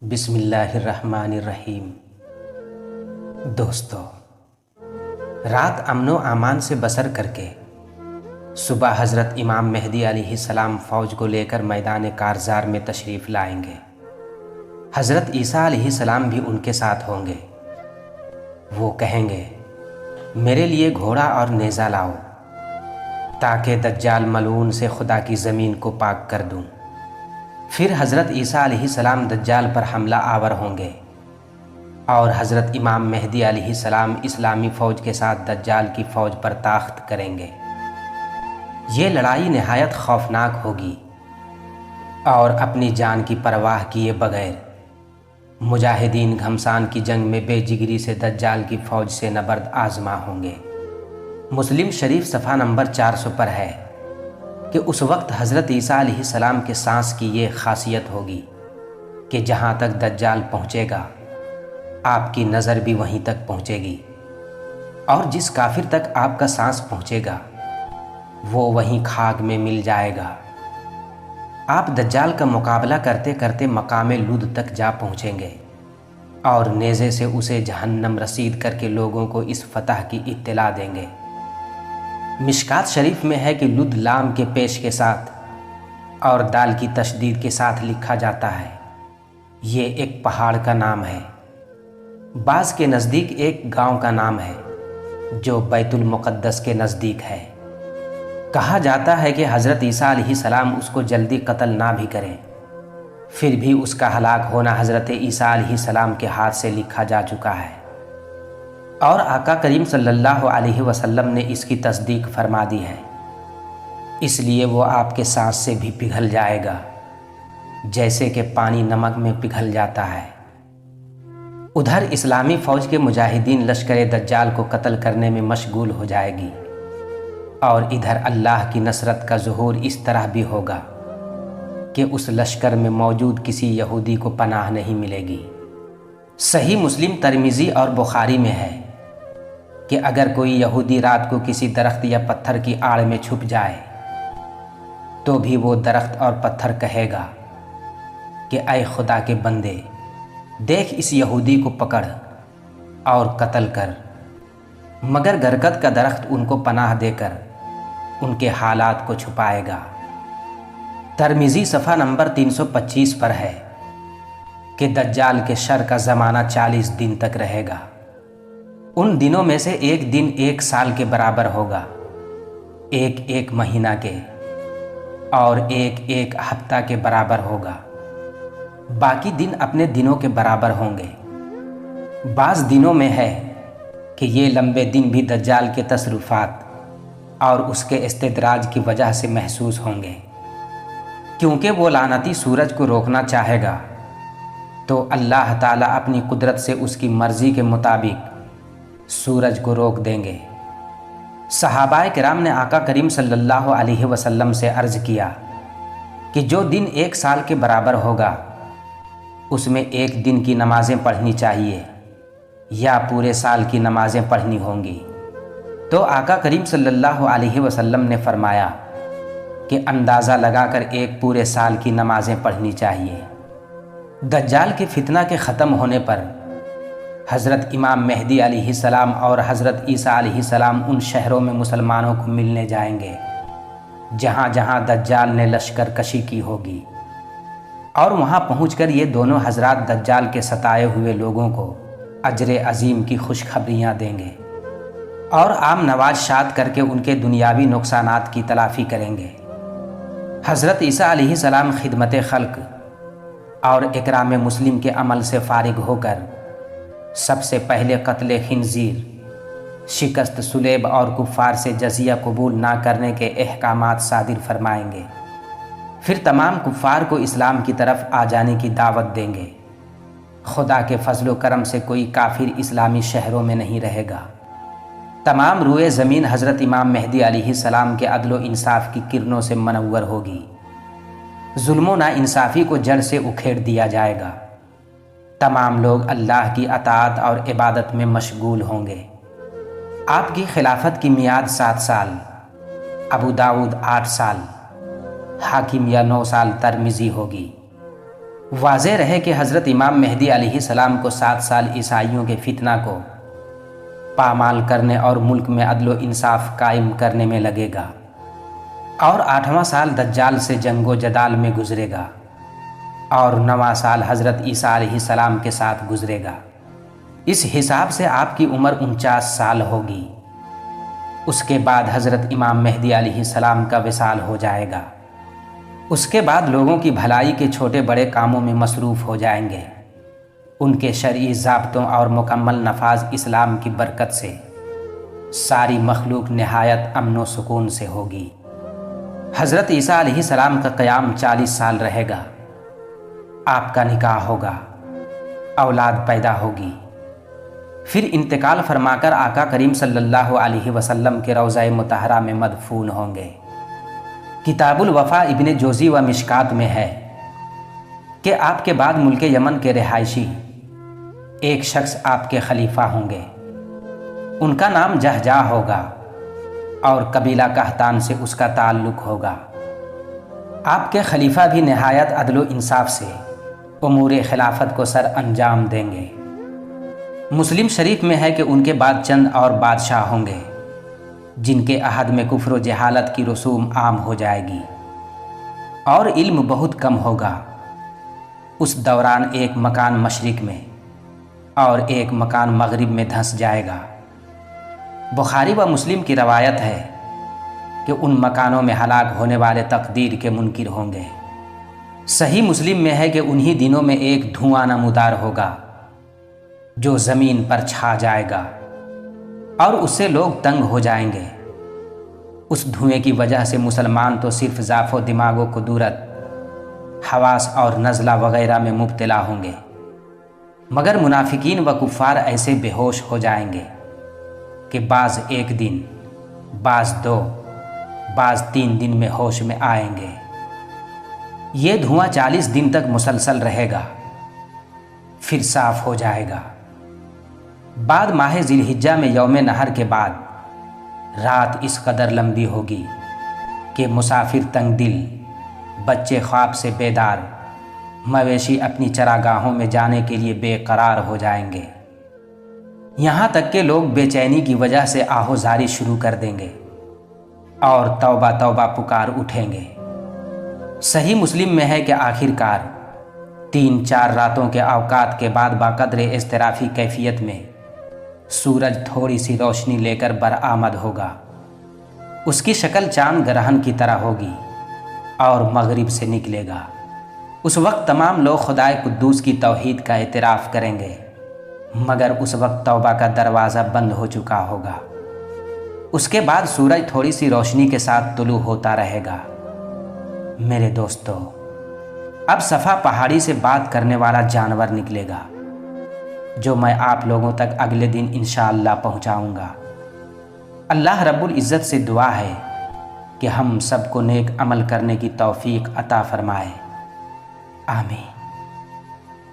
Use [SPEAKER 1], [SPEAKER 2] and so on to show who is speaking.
[SPEAKER 1] بسم اللہ الرحمن الرحیم۔ دوستو، رات امن و امان سے بسر کر کے صبح حضرت امام مہدی علیہ السلام فوج کو لے کر میدان کارزار میں تشریف لائیں گے۔ حضرت عیسیٰ علیہ السلام بھی ان کے ساتھ ہوں گے۔ وہ کہیں گے، میرے لیے گھوڑا اور نیزہ لاؤ تاکہ دجال ملعون سے خدا کی زمین کو پاک کر دوں۔ پھر حضرت عیسیٰ علیہ السلام دجال پر حملہ آور ہوں گے اور حضرت امام مہدی علیہ السلام اسلامی فوج کے ساتھ دجال کی فوج پر طاقت کریں گے۔ یہ لڑائی نہایت خوفناک ہوگی اور اپنی جان کی پرواہ کیے بغیر مجاہدین گھمسان کی جنگ میں بے جگری سے دجال کی فوج سے نبرد آزما ہوں گے۔ مسلم شریف صفحہ نمبر 400 پر ہے کہ اس وقت حضرت عیسیٰ علیہ السلام کے سانس کی یہ خاصیت ہوگی کہ جہاں تک دجال پہنچے گا آپ کی نظر بھی وہیں تک پہنچے گی، اور جس کافر تک آپ کا سانس پہنچے گا وہ وہیں خاک میں مل جائے گا۔ آپ دجال کا مقابلہ کرتے کرتے مقام لد تک جا پہنچیں گے اور نیزے سے اسے جہنم رسید کر کے لوگوں کو اس فتح کی اطلاع دیں گے۔ مشکات شریف میں ہے کہ لد لام کے پیش کے ساتھ اور دال کی تشدید کے ساتھ لکھا جاتا ہے۔ یہ ایک پہاڑ کا نام ہے۔ بعض کے نزدیک ایک گاؤں کا نام ہے جو بیت المقدس کے نزدیک ہے۔ کہا جاتا ہے کہ حضرت عیسیٰ علیہ السلام اس کو جلدی قتل نہ بھی کریں، پھر بھی اس کا ہلاک ہونا حضرت عیسیٰ علیہ السلام کے ہاتھ سے لکھا جا چکا ہے، اور آقا کریم صلی اللہ علیہ وسلم نے اس کی تصدیق فرما دی ہے۔ اس لیے وہ آپ کے سانس سے بھی پگھل جائے گا جیسے کہ پانی نمک میں پگھل جاتا ہے۔ ادھر اسلامی فوج کے مجاہدین لشکر دجال کو قتل کرنے میں مشغول ہو جائے گی، اور ادھر اللہ کی نصرت کا ظہور اس طرح بھی ہوگا کہ اس لشکر میں موجود کسی یہودی کو پناہ نہیں ملے گی۔ صحیح مسلم ترمذی اور بخاری میں ہے کہ اگر کوئی یہودی رات کو کسی درخت یا پتھر کی آڑ میں چھپ جائے تو بھی وہ درخت اور پتھر کہے گا کہ اے خدا کے بندے، دیکھ اس یہودی کو پکڑ اور قتل کر، مگر گرگد کا درخت ان کو پناہ دے کر ان کے حالات کو چھپائے گا۔ ترمذی صفحہ نمبر 325 پر ہے کہ دجال کے شر کا زمانہ 40 دن تک رہے گا۔ ان دنوں میں سے ایک دن 1 سال کے برابر ہوگا، ایک مہینہ کے، اور ایک ہفتہ کے برابر ہوگا۔ باقی دن اپنے دنوں کے برابر ہوں گے۔ بعض دنوں میں ہے کہ یہ لمبے دن بھی دجال کے تصرفات اور اس کے استدراج کی وجہ سے محسوس ہوں گے، کیونکہ وہ لعنتی سورج کو روکنا چاہے گا تو اللہ تعالیٰ اپنی قدرت سے اس کی مرضی کے مطابق سورج کو روک دیں گے۔ صحابہ کرام نے آقا کریم صلی اللہ علیہ وسلم سے عرض کیا کہ جو دن 1 سال کے برابر ہوگا اس میں 1 دن کی نمازیں پڑھنی چاہیے یا پورے سال کی نمازیں پڑھنی ہوں گی؟ تو آقا کریم صلی اللہ علیہ وسلم نے فرمایا کہ اندازہ لگا کر 1 پورے سال کی نمازیں پڑھنی چاہیے۔ دجال کے فتنہ کے ختم ہونے پر حضرت امام مہدی علیہ السلام اور حضرت عیسیٰ علیہ السلام ان شہروں میں مسلمانوں کو ملنے جائیں گے جہاں جہاں دجال نے لشکر کشی کی ہوگی، اور وہاں پہنچ کر یہ دونوں حضرات دجال کے ستائے ہوئے لوگوں کو اجر عظیم کی خوشخبریاں دیں گے اور عام نواز شاد کر کے ان کے دنیاوی نقصانات کی تلافی کریں گے۔ حضرت عیسیٰ علیہ السلام خدمت خلق اور اکرام مسلم کے عمل سے فارغ ہو کر سب سے پہلے قتل خنزیر، شکست صلیب اور کفار سے جزیہ قبول نہ کرنے کے احکامات صادر فرمائیں گے۔ پھر تمام کفار کو اسلام کی طرف آ جانے کی دعوت دیں گے۔ خدا کے فضل و کرم سے کوئی کافر اسلامی شہروں میں نہیں رہے گا۔ تمام روئے زمین حضرت امام مہدی علیہ السلام کے عدل و انصاف کی کرنوں سے منور ہوگی۔ ظلم و ناانصافی کو جڑ سے اکھیڑ دیا جائے گا۔ تمام لوگ اللہ کی اطاعت اور عبادت میں مشغول ہوں گے۔ آپ کی خلافت کی میعاد 7 سال، ابو داؤد 8 سال، حاکم یا 9 سال ترمذی ہوگی۔ واضح رہے کہ حضرت امام مہدی علیہ السلام کو 7 سال عیسائیوں کے فتنہ کو پامال کرنے اور ملک میں عدل و انصاف قائم کرنے میں لگے گا، اور 8واں سال دجال سے جنگ و جدال میں گزرے گا، اور 9واں سال حضرت عیسیٰ علیہ السلام کے ساتھ گزرے گا۔ اس حساب سے آپ کی عمر 49 سال ہوگی۔ اس کے بعد حضرت امام مہدی علیہ السلام کا وصال ہو جائے گا۔ اس کے بعد لوگوں کی بھلائی کے چھوٹے بڑے کاموں میں مصروف ہو جائیں گے۔ ان کے شرعی ضابطوں اور مکمل نفاذ اسلام کی برکت سے ساری مخلوق نہایت امن و سکون سے ہوگی۔ حضرت عیسیٰ علیہ السلام کا قیام 40 سال رہے گا۔ آپ کا نکاح ہوگا، اولاد پیدا ہوگی، پھر انتقال فرما کر آقا کریم صلی اللہ علیہ وسلم کے روضہ مطہرہ میں مدفون ہوں گے۔ کتاب الوفا ابن جوزی و مشکات میں ہے کہ آپ کے بعد ملک یمن کے رہائشی ایک شخص آپ کے خلیفہ ہوں گے۔ ان کا نام جہجہ ہوگا اور قبیلہ قحطان سے اس کا تعلق ہوگا۔ آپ کے خلیفہ بھی نہایت عدل و انصاف سے امور خلافت کو سر انجام دیں گے۔ مسلم شریف میں ہے کہ ان کے بعد چند اور بادشاہ ہوں گے جن کے عہد میں کفر و جہالت کی رسوم عام ہو جائے گی اور علم بہت کم ہوگا۔ اس دوران ایک مکان مشرق میں اور ایک مکان مغرب میں دھنس جائے گا۔ بخاری و مسلم کی روایت ہے کہ ان مکانوں میں ہلاک ہونے والے تقدیر کے منکر ہوں گے۔ صحیح مسلم میں ہے کہ انہی دنوں میں ایک دھواں نمودار ہوگا جو زمین پر چھا جائے گا اور اس سے لوگ تنگ ہو جائیں گے۔ اس دھوئیں کی وجہ سے مسلمان تو صرف ضعف و دماغ و قدورت، حواس اور نزلہ وغیرہ میں مبتلا ہوں گے، مگر منافقین و کفار ایسے بے ہوش ہو جائیں گے کہ بعض 1 دن، بعض 2، بعض 3 دن میں ہوش میں آئیں گے۔ یہ دھواں 40 دن تک مسلسل رہے گا، پھر صاف ہو جائے گا۔ بعد ماہ ذی الحجہ میں یوم نحر کے بعد رات اس قدر لمبی ہوگی کہ مسافر تنگ دل، بچے خواب سے بیدار، مویشی اپنی چراگاہوں میں جانے کے لیے بے قرار ہو جائیں گے، یہاں تک کہ لوگ بے چینی کی وجہ سے آہوزاری شروع کر دیں گے اور توبہ توبہ پکار اٹھیں گے۔ صحیح مسلم میں ہے کہ آخر کار 3-4 راتوں کے اوقات کے بعد باقدر اضطرافی کیفیت میں سورج تھوڑی سی روشنی لے کر برآمد ہوگا۔ اس کی شکل چاند گرہن کی طرح ہوگی اور مغرب سے نکلے گا۔ اس وقت تمام لوگ خدائے قدوس کی توحید کا اعتراف کریں گے، مگر اس وقت توبہ کا دروازہ بند ہو چکا ہوگا۔ اس کے بعد سورج تھوڑی سی روشنی کے ساتھ طلوع ہوتا رہے گا۔ میرے دوستو، اب صفا پہاڑی سے بات کرنے والا جانور نکلے گا جو میں آپ لوگوں تک اگلے دن انشاءاللہ پہنچاؤں گا۔ اللہ رب العزت سے دعا ہے کہ ہم سب کو نیک عمل کرنے کی توفیق عطا فرمائے۔ آمین۔